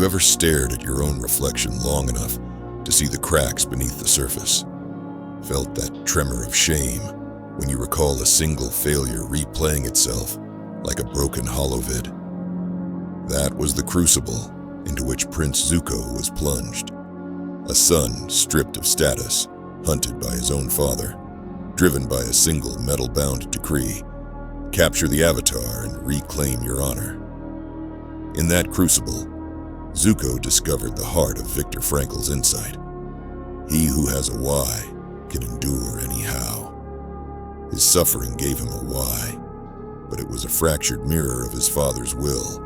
you ever stared at your own reflection long enough to see the cracks beneath the surface? Felt that tremor of shame when you recall a single failure replaying itself like a broken holovid? That was the crucible into which Prince Zuko was plunged. A son stripped of status, hunted by his own father, driven by a single metal-bound decree: capture the Avatar and reclaim your honor. In that crucible, Zuko discovered the heart of Viktor Frankl's insight. He who has a why can endure any how. His suffering gave him a why, but it was a fractured mirror of his father's will,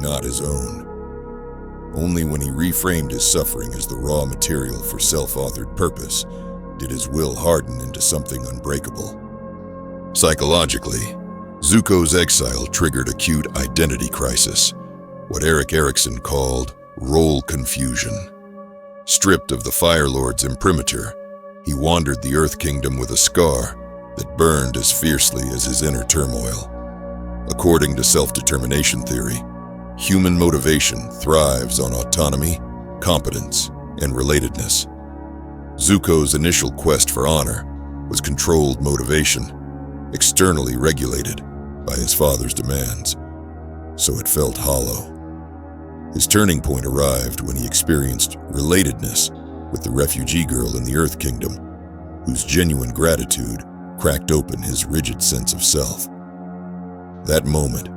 not his own. Only when he reframed his suffering as the raw material for self-authored purpose did his will harden into something unbreakable. Psychologically, Zuko's exile triggered acute identity crisis, what Erik Erikson called role confusion. Stripped of the Fire Lord's imprimatur, he wandered the Earth Kingdom with a scar that burned as fiercely as his inner turmoil. According to self-determination theory, human motivation thrives on autonomy, competence, and relatedness. Zuko's initial quest for honor was controlled motivation, externally regulated by his father's demands, so it felt hollow. His turning point arrived when he experienced relatedness with the refugee girl in the Earth Kingdom, whose genuine gratitude cracked open his rigid sense of self. That moment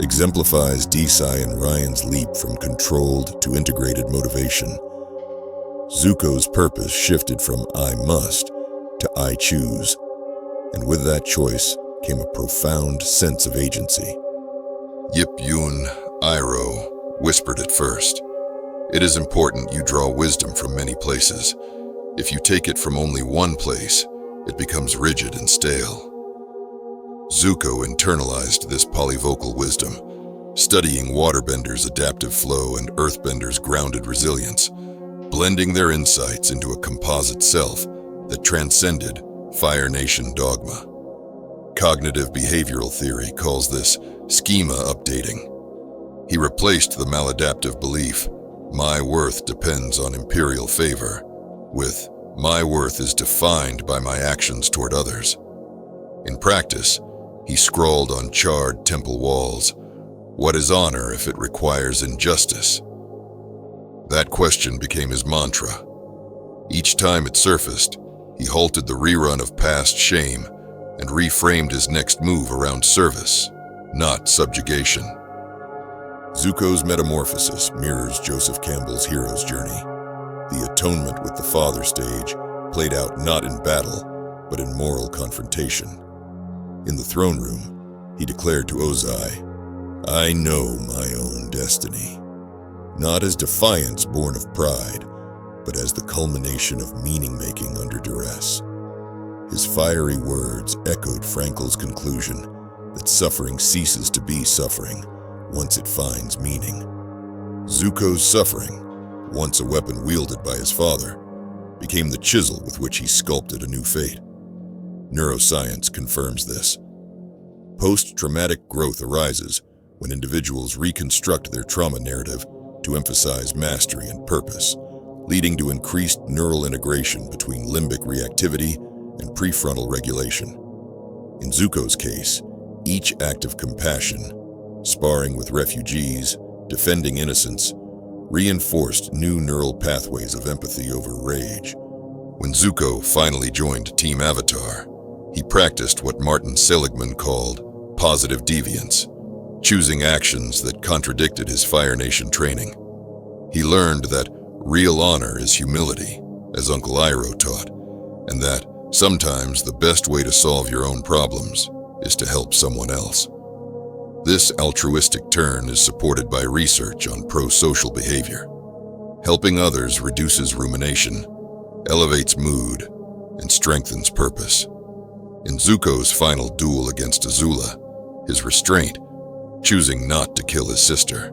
exemplifies Desai and Ryan's leap from controlled to integrated motivation. Zuko's purpose shifted from I must to I choose, and with that choice came a profound sense of agency. Yip Yun Iroh whispered at first, "It is important you draw wisdom from many places. If you take it from only one place, it becomes rigid and stale." Zuko internalized this polyvocal wisdom, studying waterbenders' adaptive flow and earthbenders' grounded resilience, blending their insights into a composite self that transcended Fire Nation dogma. Cognitive behavioral theory calls this schema-updating. He replaced the maladaptive belief, "my worth depends on imperial favor," with "my worth is defined by my actions toward others." In practice, he scrawled on charred temple walls, "What is honor if it requires injustice?" That question became his mantra. Each time it surfaced, he halted the rerun of past shame and reframed his next move around service, not subjugation. Zuko's metamorphosis mirrors Joseph Campbell's hero's journey. The atonement with the father stage played out not in battle, but in moral confrontation. In the throne room, he declared to Ozai, "I know my own destiny," not as defiance born of pride, but as the culmination of meaning-making under duress. His fiery words echoed Frankl's conclusion that suffering ceases to be suffering once it finds meaning. Zuko's suffering, once a weapon wielded by his father, became the chisel with which he sculpted a new fate. Neuroscience confirms this. Post-traumatic growth arises when individuals reconstruct their trauma narrative to emphasize mastery and purpose, leading to increased neural integration between limbic reactivity and prefrontal regulation. In Zuko's case, each act of compassion, sparring with refugees, defending innocence, reinforced new neural pathways of empathy over rage. When Zuko finally joined Team Avatar, he practiced what Martin Seligman called positive deviance, choosing actions that contradicted his Fire Nation training. He learned that real honor is humility, as Uncle Iroh taught, and that sometimes the best way to solve your own problems is to help someone else. This altruistic turn is supported by research on pro-social behavior. Helping others reduces rumination, elevates mood, and strengthens purpose. In Zuko's final duel against Azula, his restraint, choosing not to kill his sister,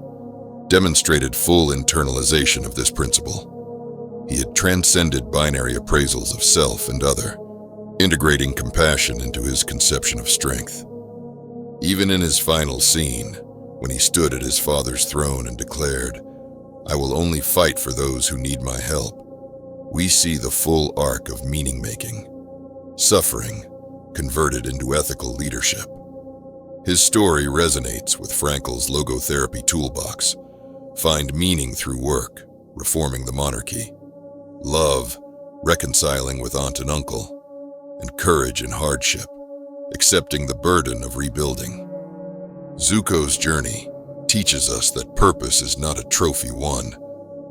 demonstrated full internalization of this principle. He had transcended binary appraisals of self and other, integrating compassion into his conception of strength. Even in his final scene, when he stood at his father's throne and declared, I will only fight for those who need my help, we see the full arc of meaning-making, suffering converted into ethical leadership. His story resonates with Frankl's logotherapy toolbox: find meaning through work, reforming the monarchy; love, reconciling with aunt and uncle; and courage in hardship, accepting the burden of rebuilding. Zuko's journey teaches us that purpose is not a trophy won,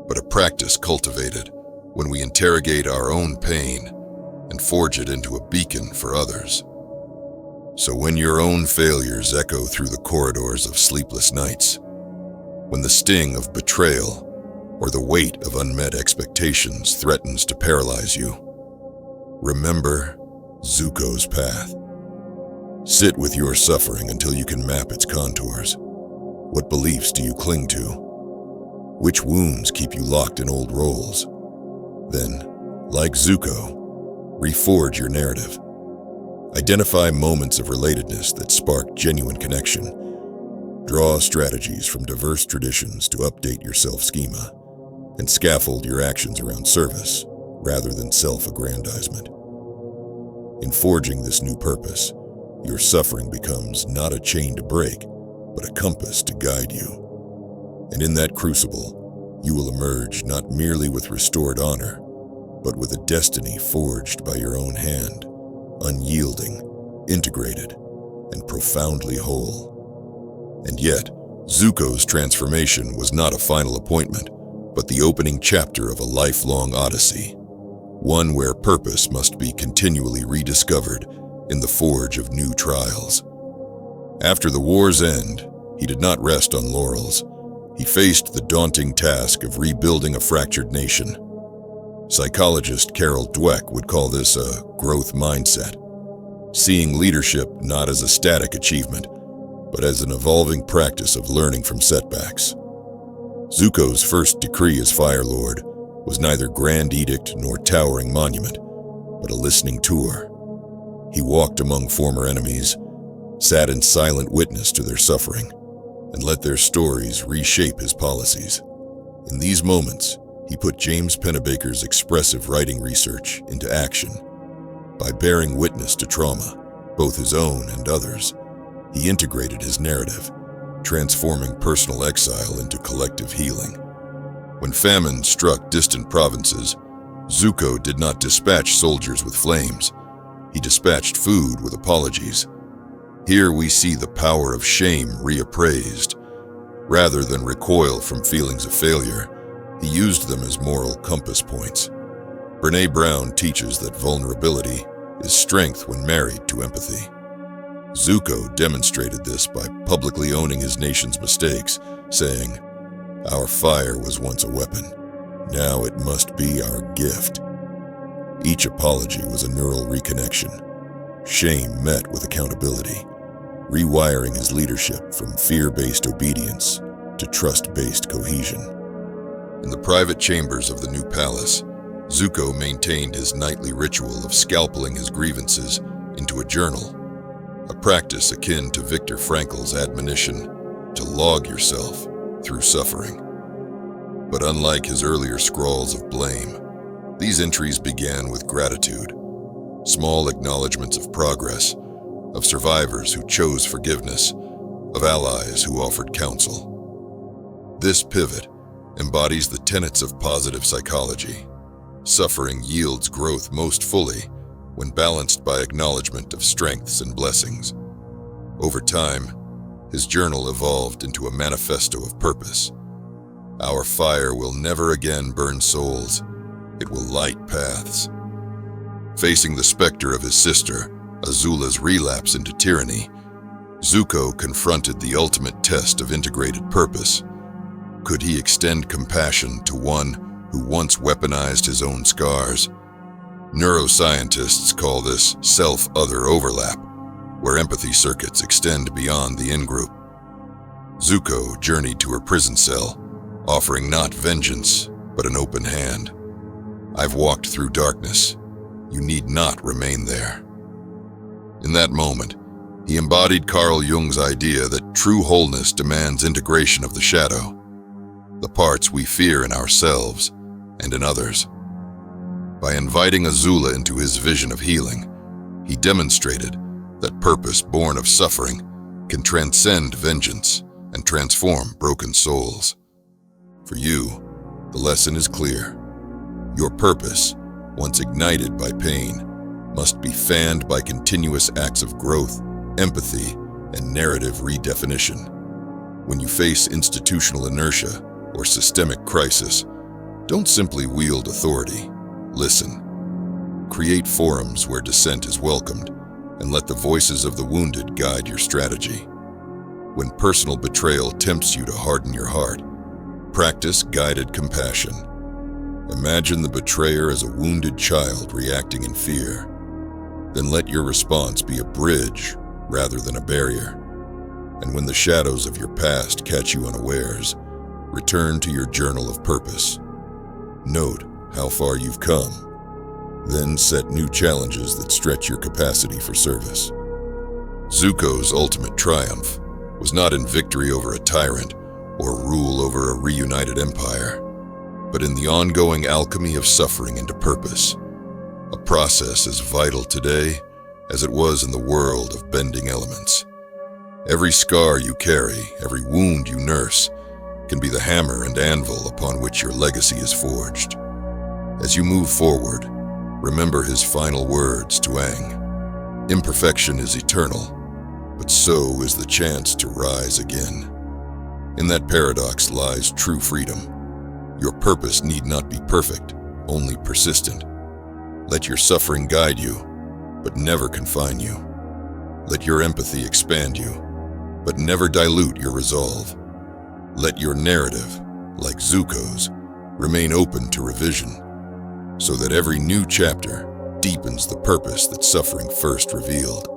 but a practice cultivated when we interrogate our own pain and forge it into a beacon for others. So when your own failures echo through the corridors of sleepless nights, when the sting of betrayal or the weight of unmet expectations threatens to paralyze you, remember Zuko's path. Sit with your suffering until you can map its contours. What beliefs do you cling to? Which wounds keep you locked in old roles? Then, like Zuko, reforge your narrative. Identify moments of relatedness that spark genuine connection. Draw strategies from diverse traditions to update your self-schema, and scaffold your actions around service rather than self-aggrandizement. In forging this new purpose, your suffering becomes not a chain to break, but a compass to guide you. And in that crucible, you will emerge not merely with restored honor, but with a destiny forged by your own hand, unyielding, integrated, and profoundly whole. And yet, Zuko's transformation was not a final appointment, but the opening chapter of a lifelong odyssey, one where purpose must be continually rediscovered in the forge of new trials. After the war's end, he did not rest on laurels. He faced the daunting task of rebuilding a fractured nation. Psychologist Carol Dweck would call this a growth mindset, seeing leadership not as a static achievement, but as an evolving practice of learning from setbacks. Zuko's first decree as Fire Lord was neither grand edict nor towering monument, but a listening tour. He walked among former enemies, sat in silent witness to their suffering, and let their stories reshape his policies. In these moments, he put James Pennebaker's expressive writing research into action. By bearing witness to trauma, both his own and others, he integrated his narrative, transforming personal exile into collective healing. When famine struck distant provinces, Zuko did not dispatch soldiers with flames. He dispatched food with apologies. Here we see the power of shame reappraised. Rather than recoil from feelings of failure, he used them as moral compass points. Brené Brown teaches that vulnerability is strength when married to empathy. Zuko demonstrated this by publicly owning his nation's mistakes, saying, "Our fire was once a weapon. Now it must be our gift." Each apology was a neural reconnection. Shame met with accountability, rewiring his leadership from fear-based obedience to trust-based cohesion. In the private chambers of the new palace, Zuko maintained his nightly ritual of scalpeling his grievances into a journal, a practice akin to Viktor Frankl's admonition to log yourself through suffering. But unlike his earlier scrawls of blame, these entries began with gratitude, small acknowledgments of progress, of survivors who chose forgiveness, of allies who offered counsel. This pivot embodies the tenets of positive psychology. Suffering yields growth most fully when balanced by acknowledgement of strengths and blessings. Over time, his journal evolved into a manifesto of purpose. Our fire will never again burn souls, it will light paths. Facing the specter of his sister, Azula's relapse into tyranny, Zuko confronted the ultimate test of integrated purpose. Could he extend compassion to one who once weaponized his own scars? Neuroscientists call this self-other overlap, where empathy circuits extend beyond the in-group. Zuko journeyed to her prison cell, offering not vengeance, but an open hand. "I've walked through darkness. You need not remain there." In that moment, he embodied Carl Jung's idea that true wholeness demands integration of the shadow. the parts we fear in ourselves and in others. By inviting Azula into his vision of healing, he demonstrated that purpose born of suffering can transcend vengeance and transform broken souls. For you, the lesson is clear. Your purpose, once ignited by pain, must be fanned by continuous acts of growth, empathy, and narrative redefinition. When you face institutional inertia or systemic crisis, don't simply wield authority. Listen. Create forums where dissent is welcomed, and let the voices of the wounded guide your strategy. When personal betrayal tempts you to harden your heart, practice guided compassion. Imagine the betrayer as a wounded child reacting in fear. Then let your response be a bridge rather than a barrier. And when the shadows of your past catch you unawares, return to your journal of purpose. Note how far you've come. Then set new challenges that stretch your capacity for service. Zuko's ultimate triumph was not in victory over a tyrant or rule over a reunited empire, but in the ongoing alchemy of suffering into purpose, a process as vital today as it was in the world of bending elements. Every scar you carry, every wound you nurse, can be the hammer and anvil upon which your legacy is forged. As you move forward, remember his final words to Aang. Imperfection is eternal, but so is the chance to rise again. In that paradox lies true freedom. Your purpose need not be perfect, only persistent. Let your suffering guide you, but never confine you. Let your empathy expand you, but never dilute your resolve. Let your narrative, like Zuko's, remain open to revision, so that every new chapter deepens the purpose that suffering first revealed.